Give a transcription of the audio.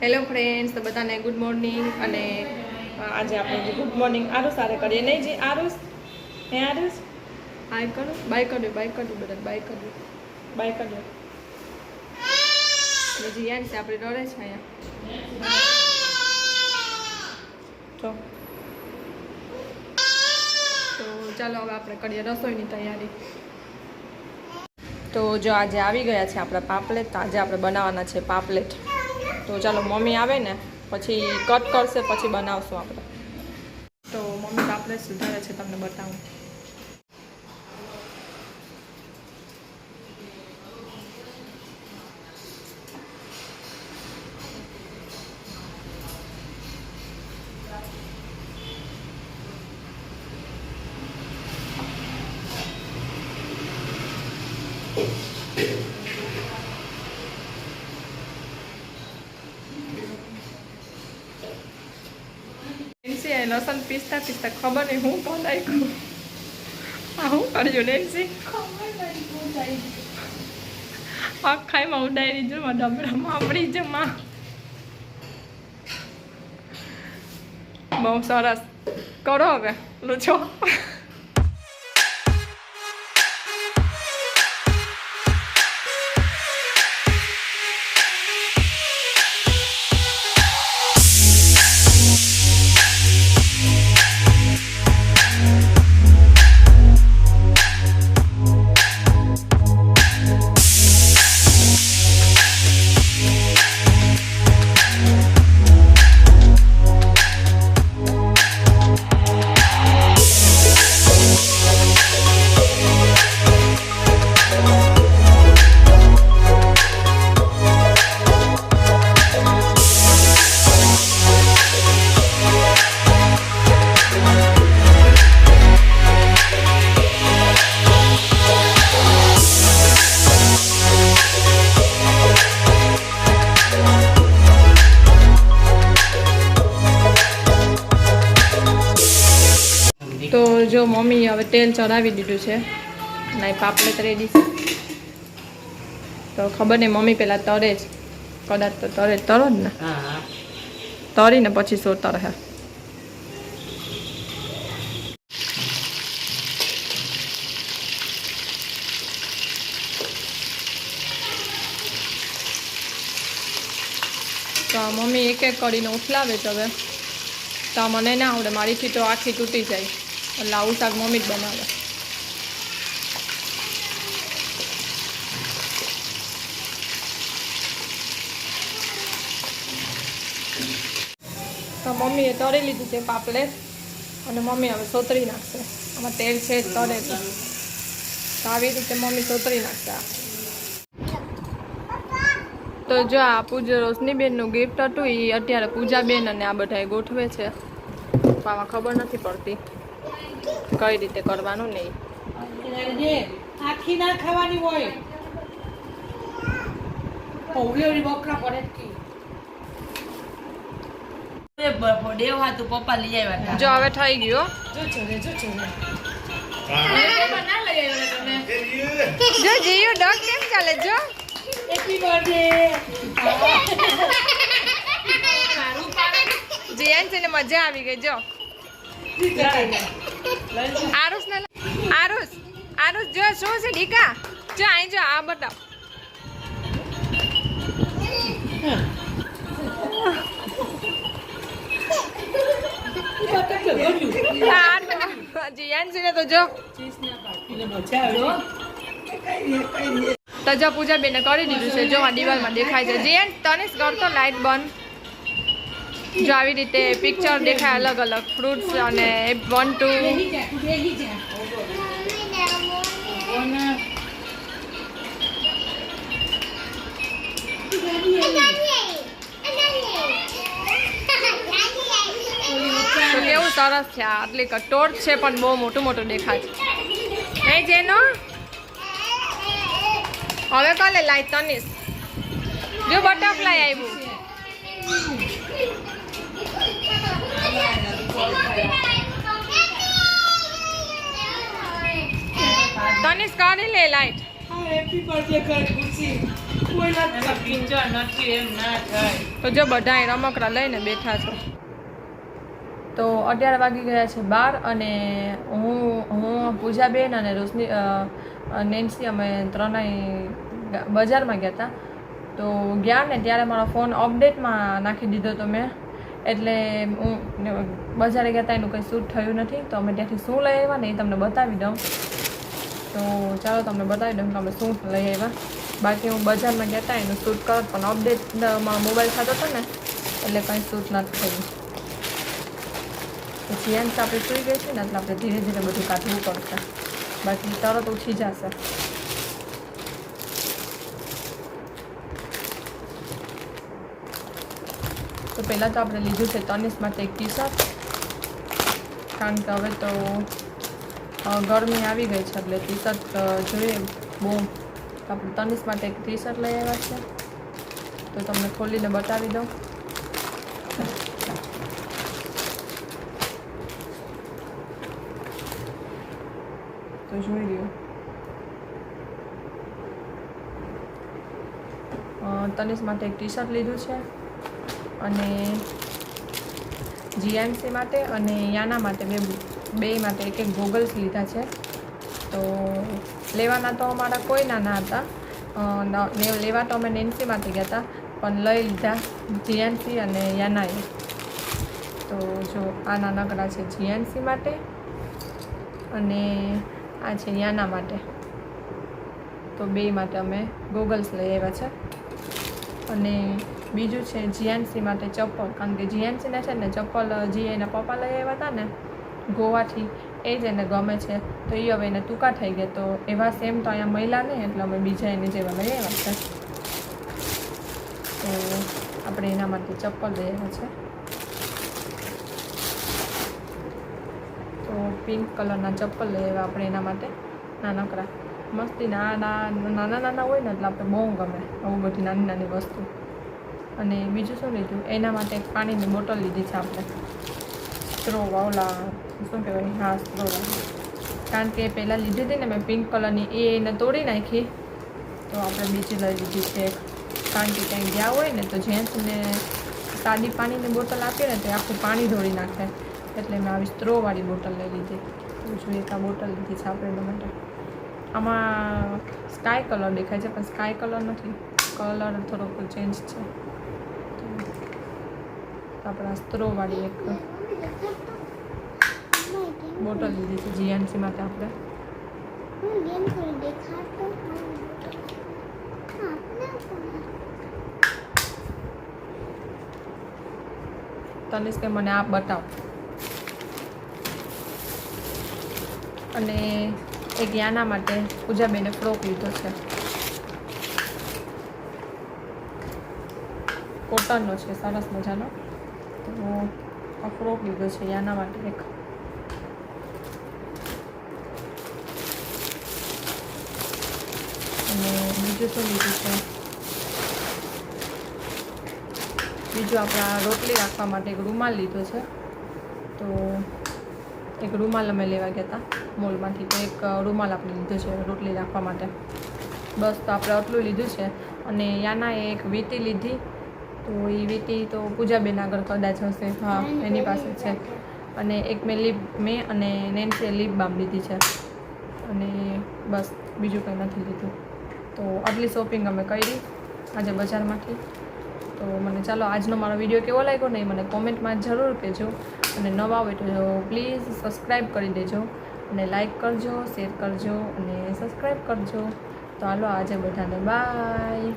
Hello friends, તો બધાને good morning. અને આજે આપણે ગુડ મોર્નિંગ આરુષ સારે કરીએ નહીં જી. આરુષ હે આરુષ હાય કરો, બાય કર્યો, બાય કર્યું, બધા બાય કર્યું, બાય કર્યો. જી યાર છે આપણે ડરે છે અહીંયા તો ચાલો હવે આપણે કરીએ રસોઈની તૈયારી. તો જો આજે આવી ગયા છે આપણા પાપલેટ. તો આજે આપણે બનાવવાના છે પાપલેટ. તો ચાલો મમ્મી આવે ને પછી કટ કરશે, પછી બનાવશું આપણે. તો મમ્મી પાપલેટ સુધારે છે, તમને બતાવું. લસણ પીસતા પીસતા ખબર નહીં હું તો નાખ્યું. આ હું કર્યું નેન્સી? આખાઈમાં ઉડાડી જો ડબરામાં આપણી જમા. બહુ સરસ કરો હવે લૂછો. તો જો મમ્મી હવે તેલ ચડાવી દીધું છે ને પાપલેટ રેડી છે. તો ખબર નહીં મમ્મી પેલા તરે જ કદાચ તો તરો જ ને, તરીને પછી શું તરે. તો મમ્મી એક એક કરીને ઉથલાવે છે. હવે તો મને ના આવડે, મારીથી તો આખી તૂટી જાય, એટલે આવું શાક મમ્મી જ બનાવે. તો મમ્મીએ તળી લીધું છે પાપલેટ અને મમ્મી હવે સોતરી નાખશે. આમાં તેલ છે જ તળે તો આવી રીતે મમ્મી સોતરી નાખશે. તો જો આ પૂજા રોશનીબેનનું ગિફ્ટ હતું, એ અત્યારે પૂજાબેન અને આ બધા ગોઠવે છે. આમાં ખબર નથી પડતી કઈ રીતે કરવાનું નહીં. આખી ના ખાવાની હોય. જો હવે થઈ ગયું. જો જીયુ ડોગ કેમ ચાલે જો. Happy birthday. જીયાન છે ને મજા આવી ગઈ. જો આરુષ ને આરુષ જો શું છે ડીકા? જો અહીં જો આ બતાવ. જીયાન છે ને તો જો તો જો પૂજા બેને કરી દીધું છે. જો આ દિવાલમાં દેખાય છે. જીયાન તને કરતો લાઈટ બંધ. જો આવી રીતે પિક્ચર દેખાય અલગ અલગ ફ્રૂટ્સ અને 1 2. તો કેવું સરસ છે. આટલી ટોર્ચ છે પણ બહુ મોટું મોટું દેખાય છે. નહીં જેનો હવે કાલે લાઈટ તનીશ. જો બટરફ્લાય આવ્યું. તનિષ કરી લે લાઈટ. હેપી બર્થડે કર ખુશી. પિક્ચર નથી એમ ના થાય. તો જો બધા રમકડા લઈને બેઠા છે. તો 11 વાગી ગયા છે 12 અને હું પૂજાબેન અને રોશની નેન્સી અમે ત્રણેય બજારમાં ગયા હતા. તો ગયા ને ત્યારે મારો ફોન અપડેટમાં નાખી દીધો તો મેં, એટલે હું બજારે ગયા હતા એનું કંઈ શૂટ થયું નથી. તો અમે ત્યાંથી શું લઈ આવ્યા ને એ તમને બતાવી દઉં. તો ચાલો તમને બતાવી દઉં કે અમે શું લઈ આવ્યા. બાકી હું બજારમાં ગયા હતા એનું શૂટ કરત, પણ અપડેટમાં મોબાઈલ થતો હતો ને એટલે કંઈ શૂટ નથી થયું. તો જીયાન્સ આપણે સુઈ ગઈ છે ને એટલે આપણે ધીરે ધીરે બધું કાઢવું પડશે, બાકી તરત ઉઠી જશે. તો પહેલાં તો આપણે લીધું છે તનિષ માટે એક ટી શર્ટ, કારણ કે હવે તો ગરમી આવી ગઈ છે એટલે ટી શર્ટ જોઈએ બહુ. આપણે તનિષ માટે એક ટી શર્ટ લઈ આવ્યા છે, તો તમને ખોલીને બતાવી દઉં. તો જોઈ લ્યો, તનિષ માટે એક ટી શર્ટ લીધું છે અને જીએમસી માટે અને યાના માટે બે માટે એક એક ગોગલ્સ લીધા છે. તો લેવાના તો અમારા કોઈ નાના હતા, લેવા તો અમે નેન્સી માટે ગયા હતા, પણ લઈ લીધા જીએમસી અને યાનાએ. તો જો આ નાનકડા છે જીએમસી માટે અને આ છે યાના માટે. તો બે માટે અમે ગોગલ્સ લઈ આવ્યા છે. અને બીજું છે જીએનસી માટે ચપ્પલ, કારણ કે જીએનસીને છે ને ચપ્પલ જે એના પપ્પા લઈ આવ્યા હતા ને ગોવાથી, એ જ એને ગમે છે. તો એ હવે એને ટૂંકા થઈ ગયા, તો એવા સેમ તો અહીંયા મળ્યા નહીં, એટલે અમે બીજા એને જેવા લઈ આવ્યા છે. તો આપણે એના માટે ચપ્પલ લઈ આવ્યા છે. તો પિંક કલરના ચપ્પલ લઈ આવ્યા આપણે એના માટે નાનકડા. મસ્તી નાના હોય ને એટલે આપણે બહુ ગમે આવું બધી નાની નાની વસ્તુ. અને બીજું શું લીધું, એના માટે એક પાણીની બોટલ લીધી છે આપણે, સ્ટ્રો વાવલા શું કહેવાય, હા સ્ટ્રો વાવલા. કારણ કે પહેલાં લીધી હતી ને મેં પિંક કલરની, એ એને તોડી નાખી, તો આપણે બીજી લઈ લીધી છે એક. કારણ કે ક્યાંય ગયા હોય ને તો જેન્ટ્સને સાદી પાણીની બોટલ આપીએ ને તો આખું પાણી ધોળી નાખે, એટલે મેં આવી સ્ટ્રોવાળી બોટલ લઈ લીધી. તો જોઈએ એક આ બોટલ લીધી છે આપણે એના માટે. આમાં સ્કાય કલર દેખાય છે, પણ સ્કાય કલર નથી, કલર થોડોક ચેન્જ છે. તો આપણે આ સ્ટ્રોવાળી એક બોટલ લીધી છે જીએનસી માટે આપણે. તનિષ કે મને આ બતાવ. અને એક યાના માટે પૂજાબેને ફ્રોક લીધો છે, કોટનનો છે, સરસ મજાનો. તો આ ફ્રોક લીધો છે યાના માટે એક. અને બીજું શું લીધું છે, બીજું આપણા રોટલી રાખવા માટે એક રૂમાલ લીધો છે. તો એક રૂમાલ અમે લેવા ગયા હતા મોલમાંથી, તો એક રૂમાલ આપણે લીધો છે રોટલી રાખવા માટે. બસ તો આપણે આટલું લીધું છે. અને યાનાએ એક વીંટી લીધી, તો એ વીંટી તો પૂજાબેન આગળ કદાચ હશે, હા એની પાસે છે. અને એક મેં અને નેન્સીએ લિપ બામ લીધી છે. અને બસ બીજું કંઈ નથી લીધું. તો આટલી શોપિંગ અમે કરી આજે બજારમાંથી. તો મને ચાલો આજનો મારો વિડીયો કેવો લાગ્યો ને એ મને કોમેન્ટમાં જરૂર કહેજો. અને નવા હોય તો પ્લીઝ સબસ્ક્રાઈબ કરી દેજો, અને લાઈક કરજો, શેર કરજો અને સબસ્ક્રાઈબ કરજો. તો હાલો આજે બધાને બાય.